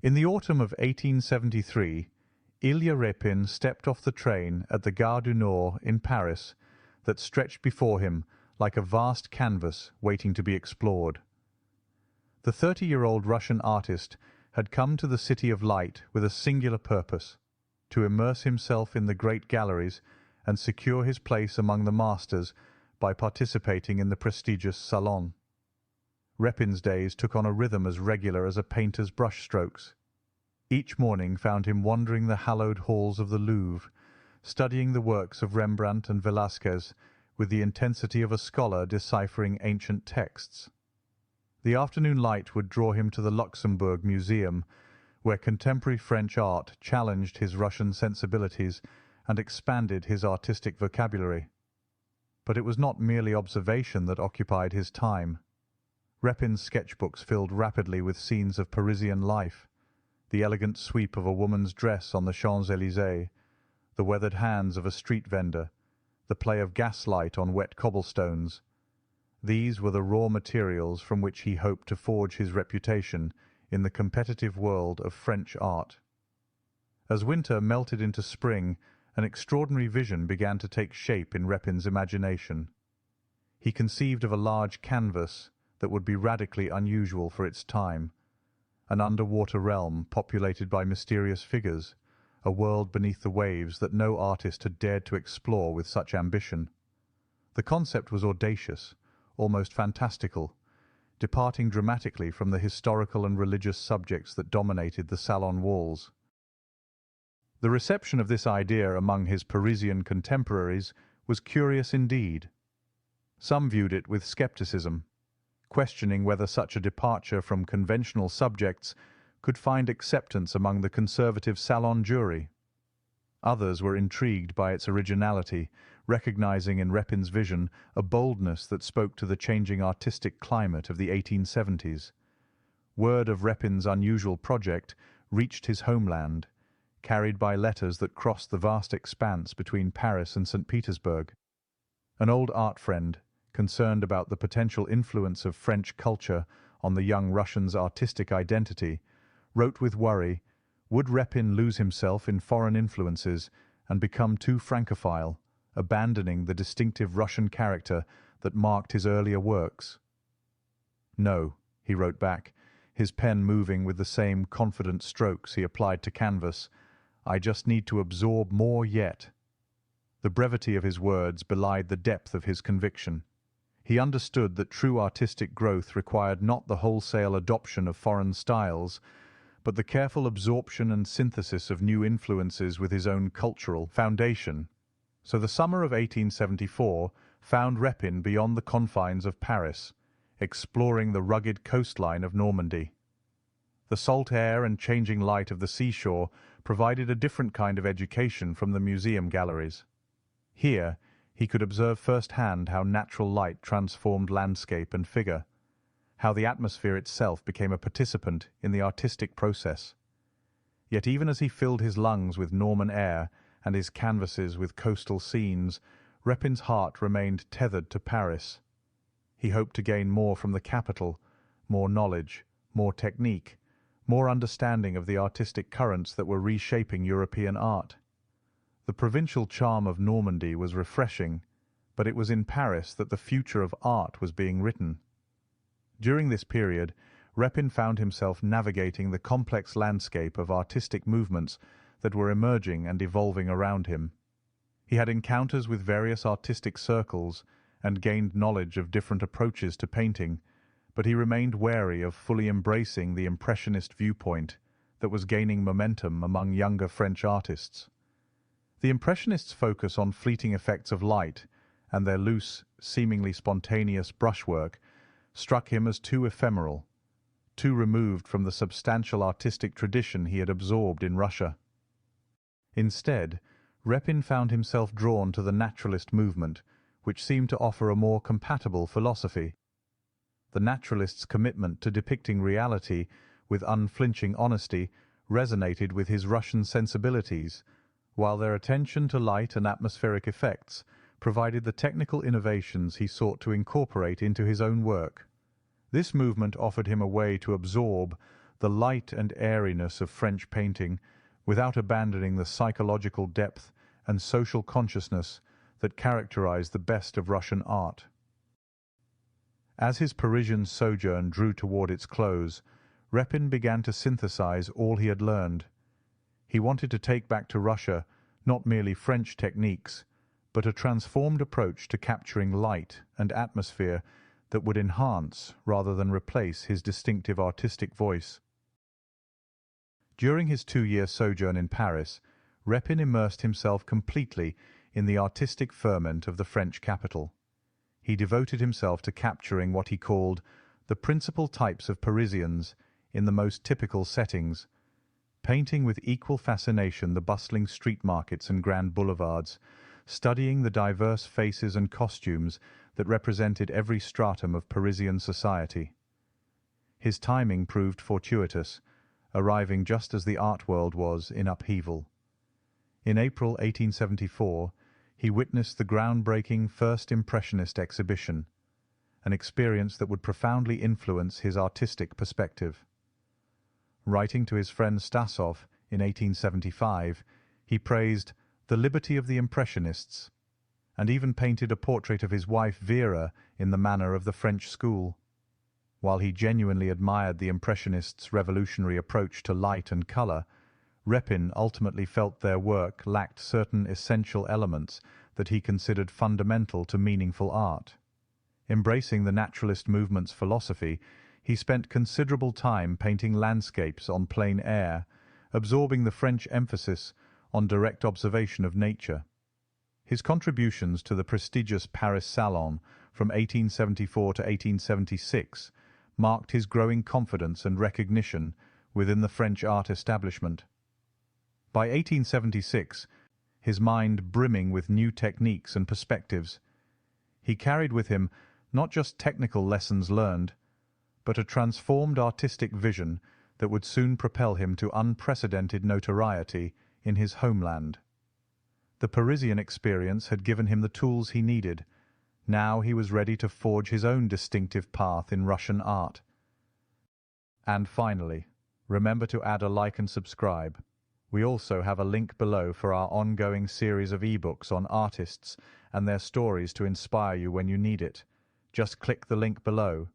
In the autumn of 1873, Ilya Repin stepped off the train at the Gare du Nord in Paris that stretched before him like a vast canvas waiting to be explored. The 30-year-old Russian artist had come to the City of Light with a singular purpose: to immerse himself in the great galleries and secure his place among the masters by participating in the prestigious Salon. Repin's days took on a rhythm as regular as a painter's brushstrokes. Each morning found him wandering the hallowed halls of the Louvre, studying the works of Rembrandt and Velasquez with the intensity of a scholar deciphering ancient texts. The afternoon light would draw him to the Luxembourg Museum, where contemporary French art challenged his Russian sensibilities and expanded his artistic vocabulary. But it was not merely observation that occupied his time. Repin's sketchbooks filled rapidly with scenes of Parisian life: the elegant sweep of a woman's dress on the Champs-Élysées, the weathered hands of a street vendor, the play of gaslight on wet cobblestones. These were the raw materials from which he hoped to forge his reputation in the competitive world of French art. As winter melted into spring, an extraordinary vision began to take shape in Repin's imagination. He conceived of a large canvas that would be radically unusual for its time, an underwater realm populated by mysterious figures, a world beneath the waves that no artist had dared to explore with such ambition. The concept was audacious, almost fantastical, departing dramatically from the historical and religious subjects that dominated the salon walls. The reception of this idea among his Parisian contemporaries was curious indeed. Some viewed it with scepticism, questioning whether such a departure from conventional subjects could find acceptance among the conservative salon jury. Others were intrigued by its originality, recognizing in Repin's vision a boldness that spoke to the changing artistic climate of the 1870s. Word of Repin's unusual project reached his homeland, carried by letters that crossed the vast expanse between Paris and St. Petersburg. An old art friend, concerned about the potential influence of French culture on the young Russian's artistic identity, wrote with worry, would Repin lose himself in foreign influences and become too Francophile, abandoning the distinctive Russian character that marked his earlier works? No, he wrote back, his pen moving with the same confident strokes he applied to canvas. I just need to absorb more yet. The brevity of his words belied the depth of his conviction. He understood that true artistic growth required not the wholesale adoption of foreign styles, but the careful absorption and synthesis of new influences with his own cultural foundation. So the summer of 1874 found Repin beyond the confines of Paris, exploring the rugged coastline of Normandy. The salt air and changing light of the seashore provided a different kind of education from the museum galleries. Here he could observe firsthand how natural light transformed landscape and figure, how the atmosphere itself became a participant in the artistic process. Yet even as he filled his lungs with Norman air and his canvases with coastal scenes, Repin's heart remained tethered to Paris. He hoped to gain more from the capital, more knowledge, more technique, more understanding of the artistic currents that were reshaping European art. The provincial charm of Normandy was refreshing, but it was in Paris that the future of art was being written. During this period, Repin found himself navigating the complex landscape of artistic movements that were emerging and evolving around him. He had encounters with various artistic circles and gained knowledge of different approaches to painting, but he remained wary of fully embracing the Impressionist viewpoint that was gaining momentum among younger French artists. The Impressionists' focus on fleeting effects of light and their loose, seemingly spontaneous brushwork struck him as too ephemeral, too removed from the substantial artistic tradition he had absorbed in Russia. Instead, Repin found himself drawn to the naturalist movement, which seemed to offer a more compatible philosophy. The naturalists' commitment to depicting reality with unflinching honesty resonated with his Russian sensibilities, while their attention to light and atmospheric effects provided the technical innovations he sought to incorporate into his own work. This movement offered him a way to absorb the light and airiness of French painting without abandoning the psychological depth and social consciousness that characterize the best of Russian art. As his Parisian sojourn drew toward its close, Repin began to synthesize all he had learned. He wanted to take back to Russia not merely French techniques, but a transformed approach to capturing light and atmosphere that would enhance rather than replace his distinctive artistic voice. During his 2-year sojourn in Paris, Repin immersed himself completely in the artistic ferment of the French capital. He devoted himself to capturing what he called the principal types of Parisians in the most typical settings, painting with equal fascination the bustling street markets and grand boulevards, studying the diverse faces and costumes that represented every stratum of Parisian society. His timing proved fortuitous, arriving just as the art world was in upheaval. In April 1874, he witnessed the groundbreaking First Impressionist exhibition, an experience that would profoundly influence his artistic perspective. Writing to his friend Stasov in 1875, he praised the liberty of the Impressionists, and even painted a portrait of his wife Vera in the manner of the French school. While he genuinely admired the Impressionists' revolutionary approach to light and colour, Repin ultimately felt their work lacked certain essential elements that he considered fundamental to meaningful art. Embracing the naturalist movement's philosophy, he spent considerable time painting landscapes on plein air, absorbing the French emphasis on direct observation of nature. His contributions to the prestigious Paris Salon from 1874 to 1876 marked his growing confidence and recognition within the French art establishment. By 1876, his mind brimming with new techniques and perspectives, he carried with him not just technical lessons learned, but a transformed artistic vision that would soon propel him to unprecedented notoriety in his homeland. The Parisian experience had given him the tools he needed. Now he was ready to forge his own distinctive path in Russian art. And finally, remember to add a like and subscribe. We also have a link below for our ongoing series of ebooks on artists and their stories to inspire you when you need it. Just click the link below.